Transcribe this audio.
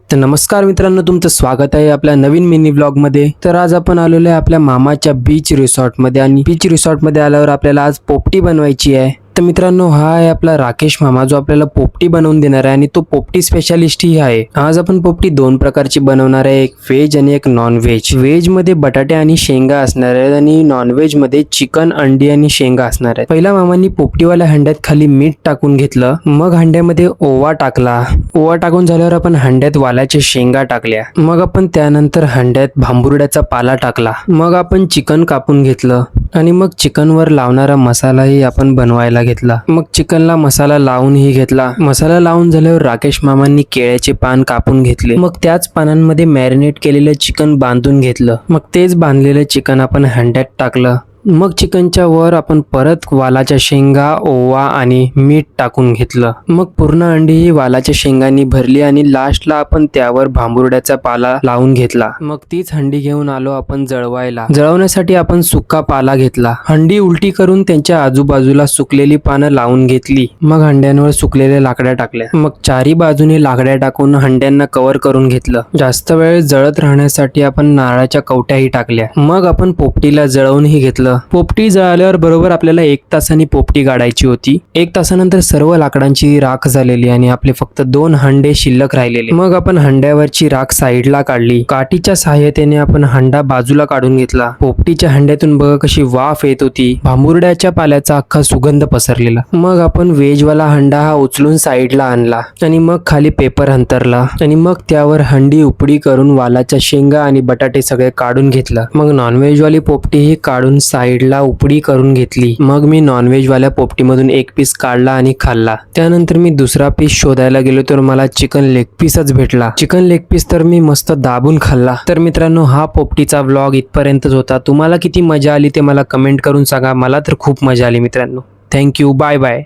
तर नमस्कार मित्रांनो, तुमचं स्वागत आहे आपल्या नवीन मिनी व्लॉग मध्ये। तर आज आपण आलेलो आहे आपल्या मामाच्या बीच रिसॉर्ट मध्ये आणि बीच रिसॉर्ट मध्ये आल्यावर आपल्याला आज पोपटी बनवायची आहे। तर मित्रांनो, हा आहे आपला राकेश मामा जो आपल्याला पोपटी बनवून देणार आहे आणि तो पोपटी स्पेशालिस्ट ही आहे। आज आपण पोपटी दोन प्रकारची बनवणार आहे, एक व्हेज आणि एक नॉन व्हेज। व्हेज मध्ये बटाटे आणि शेंगा असणार आहेत आणि नॉन व्हेज मध्ये चिकन, अंडी आणि शेंगा असणार आहेत। पहिला मामांनी पोपटीवाल्या हंड्यात खाली मीठ टाकून घेतलं, मग हंड्यामध्ये ओवा टाकला। ओवा टाकून झाल्यावर आपण हंड्यात वालाच्या शेंगा टाकल्या, मग आपण त्यानंतर हंड्यात भांबुर्ड्याचा पाला टाकला, मग आपण चिकन कापून घेतलं आणि मग चिकनवर लावणारा मसालाही आपण बनवायला घेतला। मग चिकनला मसाला लावूनही घेतला। मसाला लावून झाल्यावर राकेश मामांनी केळ्याचे पान कापून घेतले, मग त्याच पानांमध्ये मॅरिनेट केलेलं चिकन बांधून घेतलं। मग तेच बांधलेलं चिकन आपण हंड्यात टाकलं। मग चिकनच्या वर आपण परत वालाच्या शेंगा, ओवा आणि मीठ टाकून घेतलं। मग पूर्ण अंडी ही वालाच्या शेंगांनी भरली आणि लास्टला आपण त्यावर भांबुर्ड्याचा पाला लावून घेतला। मग तीच हंडी घेऊन आलो आपण जळवायला। जळवण्यासाठी आपण सुका पाला घेतला, हंडी उलटी करून त्यांच्या आजूबाजूला सुकलेली पानं लावून घेतली। मग हंड्यांवर सुकलेल्या लाकड्या टाकल्या, मग चारी बाजूने लाकड्या टाकून हंड्यांना कव्हर करून घेतलं। जास्त वेळ जळत राहण्यासाठी आपण नारळाच्या कवट्याही टाकल्या। मग आपण पोपटीला जळवूनही घेतलं। पोपटी जळाल्यावर बरोबर आपल्याला 1 तासांनी पोपटी काढायची होती। 1 तासानंतर सर्व लाकडांची राख झालेली आणि आपले फक्त 2 हंडे शिल्लक राहिलेले। मग आपण हंड्यावरची राख साईडला काढली, काठीच्या सहाय्यतेने आपण हंडा बाजूला काढून घेतला। पोपटीच्या हंड्यातून बघा कशी वाफ येत होती, भांबुर्ड्याच्या पाल्याचा अख्खा सुगंध पसरलेला। मग आपण व्हेजवाला हंडा हा उचलून साईडला आणला आणि मग खाली पेपर अंतरला आणि मग त्यावर हंडी उपडी करून वालाच्या शेंगा आणि बटाटे सगळे काढून घेतलं। मग नॉनव्हेज वाली पोपटी ही काढून साईडला उपडी करून घेतली। मग मी नॉनव्हेज वाल्या पोपटीमधून एक पीस काढला आणि खाल्ला। त्यानंतर मी दुसरा पीस शोधायला गेलो तर मला चिकन लेग पीसच भेटला। चिकन लेग पीस तर मी मस्त दाबून खाल्ला। तर मित्रांनो, हा पोपटीचा व्लॉग इथपर्यंतच होता। तुम्हाला किती मजा आली ते मला कमेंट करून सांगा। मला तर खूप मजा आली मित्रांनो। Thank you, bye bye.